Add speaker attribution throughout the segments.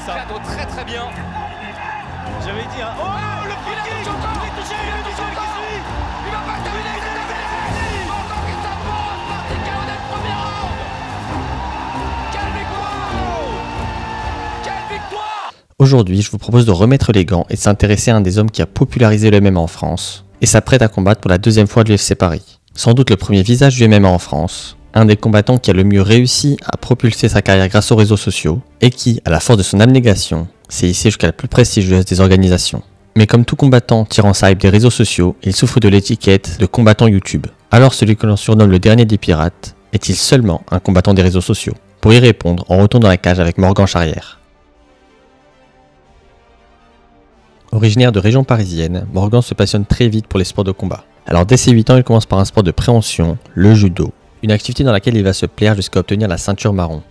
Speaker 1: ça.
Speaker 2: Cadeau très bien.
Speaker 1: J'avais dit un... Oh, le free kick. Il est touché, qui suit.
Speaker 2: Il va pas terminer, c'est terminé. Morgan qui s'impose, Martin Kaonet, premier round. Quelle victoire! Quelle victoire!
Speaker 3: Aujourd'hui, je vous propose de remettre les gants et de s'intéresser à un des hommes qui a popularisé le MMA en France et s'apprête à combattre pour la deuxième fois de l'UFC Paris. Sans doute le premier visage du MMA en France, un des combattants qui a le mieux réussi à propulser sa carrière grâce aux réseaux sociaux et qui, à la force de son abnégation, s'est hissé jusqu'à la plus prestigieuse des organisations. Mais comme tout combattant tirant sa hype des réseaux sociaux, il souffre de l'étiquette de combattant YouTube. Alors celui que l'on surnomme le dernier des pirates est-il seulement un combattant des réseaux sociaux? Pour y répondre, on retourne dans la cage avec Morgan Charrière. Originaire de région parisienne, Morgan se passionne très vite pour les sports de combat. Alors dès ses 8 ans, il commence par un sport de préhension, le judo, une activité dans laquelle il va se plaire jusqu'à obtenir la ceinture marron.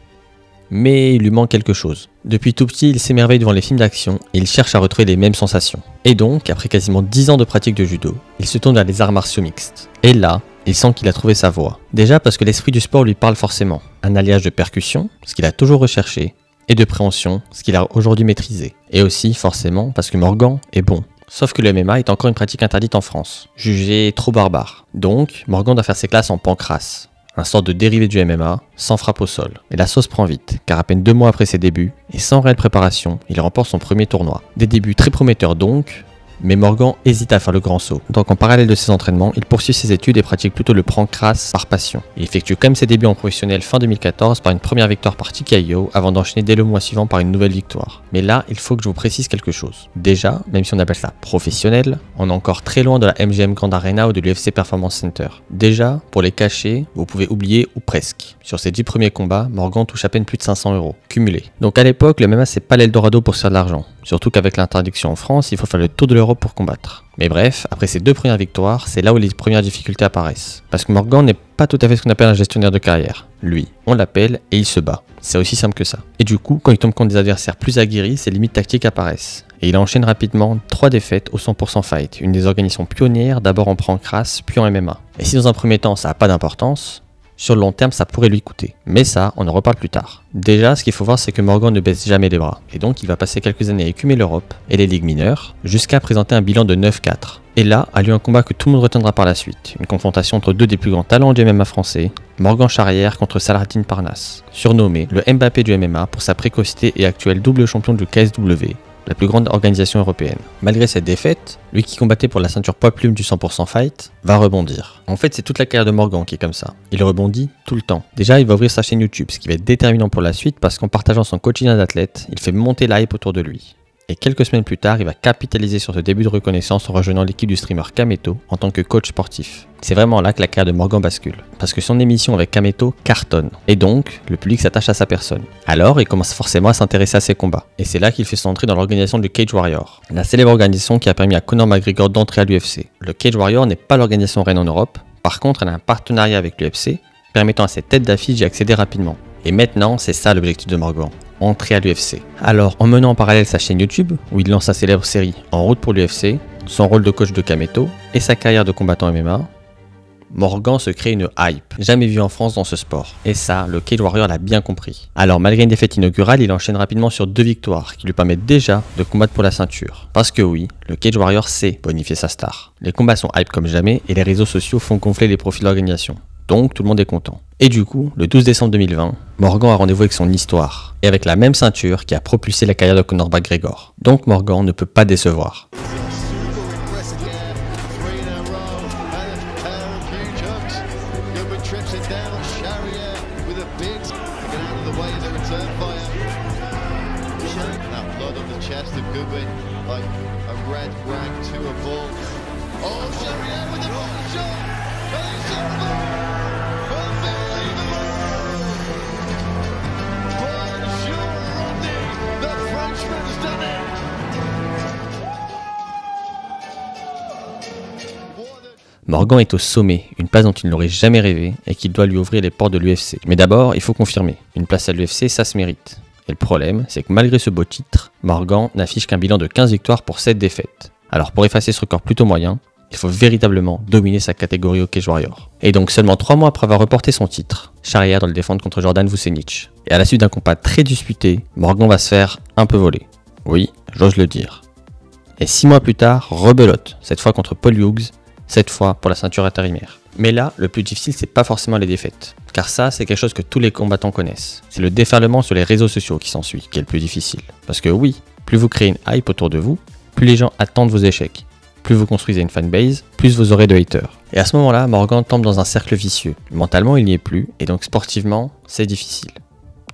Speaker 3: Mais il lui manque quelque chose. Depuis tout petit, il s'émerveille devant les films d'action et il cherche à retrouver les mêmes sensations. Et donc, après quasiment 10 ans de pratique de judo, il se tourne vers les arts martiaux mixtes. Et là, il sent qu'il a trouvé sa voie. Déjà parce que l'esprit du sport lui parle forcément. Un alliage de percussion, ce qu'il a toujours recherché, et de préhension, ce qu'il a aujourd'hui maîtrisé. Et aussi, forcément, parce que Morgan est bon. Sauf que le MMA est encore une pratique interdite en France, jugée trop barbare. Donc, Morgan doit faire ses classes en pancrace, un sorte de dérivé du MMA, sans frappe au sol. Et la sauce prend vite, car à peine 2 mois après ses débuts, et sans réelle préparation, il remporte son premier tournoi. Des débuts très prometteurs donc, mais Morgan hésite à faire le grand saut. Donc en parallèle de ses entraînements, il poursuit ses études et pratique plutôt le pancrace par passion. Il effectue quand même ses débuts en professionnel fin 2014 par une première victoire par TKO avant d'enchaîner dès le mois suivant par une nouvelle victoire. Mais là, il faut que je vous précise quelque chose. Déjà, même si on appelle ça professionnel, on est encore très loin de la MGM Grand Arena ou de l'UFC Performance Center. Déjà, pour les cachets, vous pouvez oublier ou presque. Sur ses 10 premiers combats, Morgan touche à peine plus de 500 € cumulés. Donc à l'époque, le MMA c'est pas l'Eldorado pour se faire de l'argent. Surtout qu'avec l'interdiction en France, il faut faire le tour de l'Europe pour combattre. Mais bref, après ces 2 premières victoires, c'est là où les premières difficultés apparaissent. Parce que Morgan n'est pas tout à fait ce qu'on appelle un gestionnaire de carrière. Lui, on l'appelle et il se bat. C'est aussi simple que ça. Et du coup, quand il tombe contre des adversaires plus aguerris, ses limites tactiques apparaissent. Et il enchaîne rapidement 3 défaites au 100% Fight, une des organisations pionnières, d'abord en pancrace, puis en MMA. Et si dans un premier temps ça n'a pas d'importance, sur le long terme, ça pourrait lui coûter. Mais ça, on en reparle plus tard. Déjà, ce qu'il faut voir, c'est que Morgan ne baisse jamais les bras. Et donc, il va passer quelques années à écumer l'Europe et les ligues mineures, jusqu'à présenter un bilan de 9-4. Et là, a lieu un combat que tout le monde retiendra par la suite. Une confrontation entre 2 des plus grands talents du MMA français, Morgan Charrière contre Saladin Parnasse. Surnommé le Mbappé du MMA pour sa précocité et actuel double champion du KSW. La plus grande organisation européenne. Malgré cette défaite, lui qui combattait pour la ceinture poids plume du 100% Fight, va rebondir. En fait, c'est toute la carrière de Morgan qui est comme ça. Il rebondit tout le temps. Déjà, il va ouvrir sa chaîne YouTube, ce qui va être déterminant pour la suite parce qu'en partageant son quotidien d'athlète, il fait monter la hype autour de lui. Et quelques semaines plus tard, il va capitaliser sur ce début de reconnaissance en rejoignant l'équipe du streamer Kameto en tant que coach sportif. C'est vraiment là que la carrière de Morgan bascule, parce que son émission avec Kameto cartonne, et donc le public s'attache à sa personne. Alors il commence forcément à s'intéresser à ses combats, et c'est là qu'il fait son entrée dans l'organisation du Cage Warrior, la célèbre organisation qui a permis à Conor McGregor d'entrer à l'UFC. Le Cage Warrior n'est pas l'organisation reine en Europe, par contre elle a un partenariat avec l'UFC, permettant à cette tête d'affiche d'y accéder rapidement. Et maintenant, c'est ça l'objectif de Morgan, entrer à l'UFC. Alors, en menant en parallèle sa chaîne YouTube, où il lance sa célèbre série En route pour l'UFC, son rôle de coach de Kameto et sa carrière de combattant MMA, Morgan se crée une hype, jamais vue en France dans ce sport. Et ça, le Cage Warrior l'a bien compris. Alors, malgré une défaite inaugurale, il enchaîne rapidement sur 2 victoires qui lui permettent déjà de combattre pour la ceinture. Parce que oui, le Cage Warrior sait bonifier sa star. Les combats sont hype comme jamais et les réseaux sociaux font gonfler les profits de l'organisation. Donc tout le monde est content. Et du coup, le 12 décembre 2020, Morgan a rendez-vous avec son histoire, et avec la même ceinture qui a propulsé la carrière de Conor McGregor. Donc Morgan ne peut pas décevoir. Morgan est au sommet, une place dont il n'aurait jamais rêvé et qui doit lui ouvrir les portes de l'UFC. Mais d'abord, il faut confirmer, une place à l'UFC, ça se mérite. Et le problème, c'est que malgré ce beau titre, Morgan n'affiche qu'un bilan de 15 victoires pour 7 défaites. Alors pour effacer ce record plutôt moyen, il faut véritablement dominer sa catégorie au Cage Warrior. Et donc seulement 3 mois après avoir reporté son titre, Charrière doit le défendre contre Jordan Vucenic. Et à la suite d'un combat très disputé, Morgan va se faire un peu voler. Oui, j'ose le dire. Et 6 mois plus tard, rebelote, cette fois contre Paul Hughes, cette fois pour la ceinture intérimaire. Mais là, le plus difficile, c'est pas forcément les défaites. Car ça, c'est quelque chose que tous les combattants connaissent. C'est le déferlement sur les réseaux sociaux qui s'ensuit, qui est le plus difficile. Parce que oui, plus vous créez une hype autour de vous, plus les gens attendent vos échecs. Plus vous construisez une fanbase, plus vous aurez de haters. Et à ce moment-là, Morgan tombe dans un cercle vicieux. Mentalement, il n'y est plus, et donc sportivement, c'est difficile.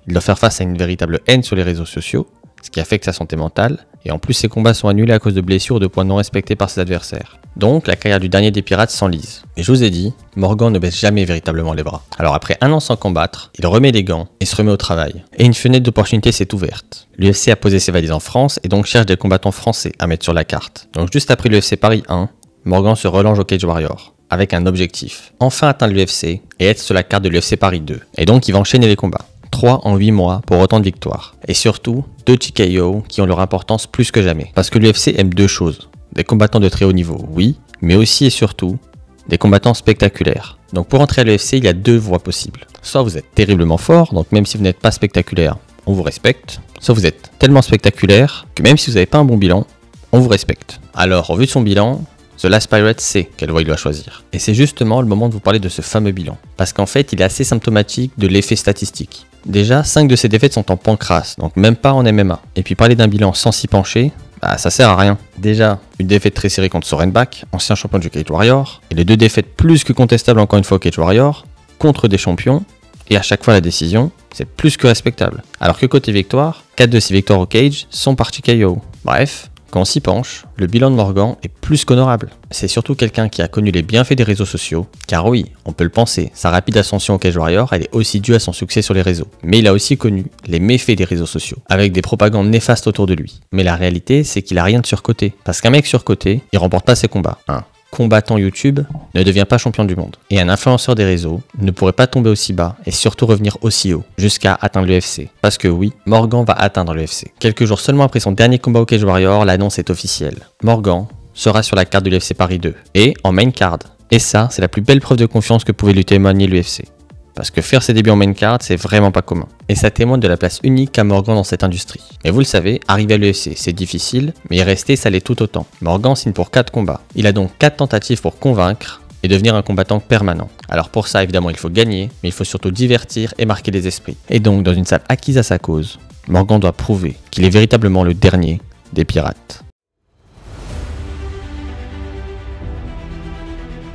Speaker 3: Il doit faire face à une véritable haine sur les réseaux sociaux, ce qui affecte sa santé mentale, et en plus ses combats sont annulés à cause de blessures ou de points non respectés par ses adversaires. Donc la carrière du dernier des pirates s'enlise. Et je vous ai dit, Morgan ne baisse jamais véritablement les bras. Alors après un an sans combattre, il remet les gants et se remet au travail. Et une fenêtre d'opportunité s'est ouverte. L'UFC a posé ses valises en France et donc cherche des combattants français à mettre sur la carte. Donc juste après l'UFC Paris 1, Morgan se relance au Cage Warrior, avec un objectif. Enfin atteindre l'UFC et être sur la carte de l'UFC Paris 2. Et donc il va enchaîner les combats. 3 en 8 mois pour autant de victoires. Et surtout, 2 TKO qui ont leur importance plus que jamais. Parce que l'UFC aime 2 choses. Des combattants de très haut niveau, oui, mais aussi et surtout, des combattants spectaculaires. Donc pour entrer à l'UFC, il y a 2 voies possibles. Soit vous êtes terriblement fort, donc même si vous n'êtes pas spectaculaire, on vous respecte. Soit vous êtes tellement spectaculaire que même si vous n'avez pas un bon bilan, on vous respecte. Alors, au vu de son bilan, The Last Pirate sait quelle voie il doit choisir. Et c'est justement le moment de vous parler de ce fameux bilan. Parce qu'en fait, il est assez symptomatique de l'effet statistique. Déjà, 5 de ses défaites sont en pancrace, donc même pas en MMA. Et puis parler d'un bilan sans s'y pencher, bah ça sert à rien. Déjà, une défaite très serrée contre Sorenbach, ancien champion du Cage Warrior, et les 2 défaites plus que contestables encore une fois au Cage Warrior, contre des champions, et à chaque fois la décision, c'est plus que respectable. Alors que côté victoire, 4 de ses victoires au Cage sont parties KO. Bref, quand on s'y penche, le bilan de Morgan est plus qu'honorable. C'est surtout quelqu'un qui a connu les bienfaits des réseaux sociaux, car oui, on peut le penser, sa rapide ascension au Cage Warrior, elle est aussi due à son succès sur les réseaux. Mais il a aussi connu les méfaits des réseaux sociaux, avec des propagandes néfastes autour de lui. Mais la réalité, c'est qu'il a rien de surcoté. Parce qu'un mec surcoté, il remporte pas ses combats. Un combattant YouTube ne devient pas champion du monde. Et un influenceur des réseaux ne pourrait pas tomber aussi bas et surtout revenir aussi haut, jusqu'à atteindre l'UFC. Parce que oui, Morgan va atteindre l'UFC. Quelques jours seulement après son dernier combat au Cage Warrior, l'annonce est officielle. Morgan sera sur la carte de l'UFC Paris 2, et en main card. Et ça, c'est la plus belle preuve de confiance que pouvait lui témoigner l'UFC. Parce que faire ses débuts en main card, c'est vraiment pas commun. Et ça témoigne de la place unique qu'a Morgan dans cette industrie. Et vous le savez, arriver à l'UFC, c'est difficile, mais y rester, ça l'est tout autant. Morgan signe pour 4 combats. Il a donc 4 tentatives pour convaincre et devenir un combattant permanent. Alors pour ça, évidemment, il faut gagner, mais il faut surtout divertir et marquer les esprits. Et donc, dans une salle acquise à sa cause, Morgan doit prouver qu'il est véritablement le dernier des pirates.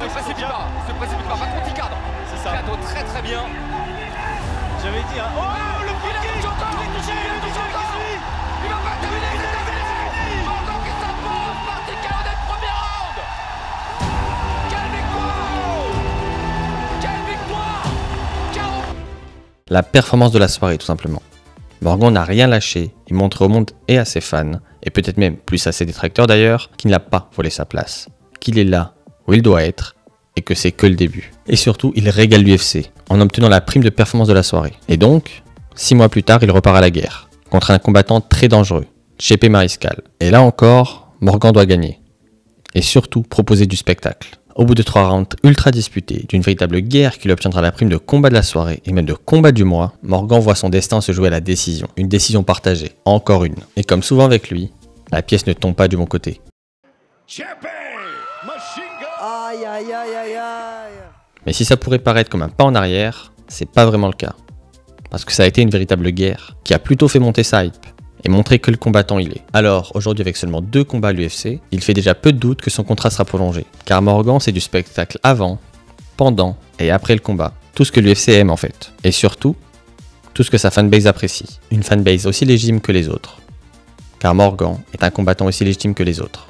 Speaker 2: Se précipite pas, va contre cadre.
Speaker 1: C'est ça.
Speaker 2: Cadeau très très bien.
Speaker 1: J'avais dit, hein. Oh, le free kick.
Speaker 2: Il est touché, il va pas terminer, c'est terminé. Morgan qui s'impose par TKO dès le premier round. Quelle victoire! Quelle victoire! KO.
Speaker 3: La performance de la soirée, tout simplement. Morgan n'a rien lâché, il montre au monde et à ses fans, et peut-être même plus à ses détracteurs d'ailleurs, qu'il n'a pas volé sa place, qu'il est là où il doit être, et que c'est que le début. Et surtout, il régale l'UFC, en obtenant la prime de performance de la soirée. Et donc, 6 mois plus tard, il repart à la guerre, contre un combattant très dangereux, Chepe Mariscal. Et là encore, Morgan doit gagner, et surtout proposer du spectacle. Au bout de 3 rounds ultra disputés, d'une véritable guerre qui lui obtiendra la prime de combat de la soirée et même de combat du mois, Morgan voit son destin se jouer à la décision. Une décision partagée, encore une. Et comme souvent avec lui, la pièce ne tombe pas du bon côté.
Speaker 4: Aïe aïe aïe aïe aïe.
Speaker 3: Mais si ça pourrait paraître comme un pas en arrière, c'est pas vraiment le cas. Parce que ça a été une véritable guerre, qui a plutôt fait monter sa hype, et montrer que le combattant il est. Alors, aujourd'hui avec seulement 2 combats à l'UFC, il fait déjà peu de doute que son contrat sera prolongé. Car Morgan c'est du spectacle avant, pendant et après le combat. Tout ce que l'UFC aime en fait. Et surtout, tout ce que sa fanbase apprécie. Une fanbase aussi légitime que les autres. Car Morgan est un combattant aussi légitime que les autres.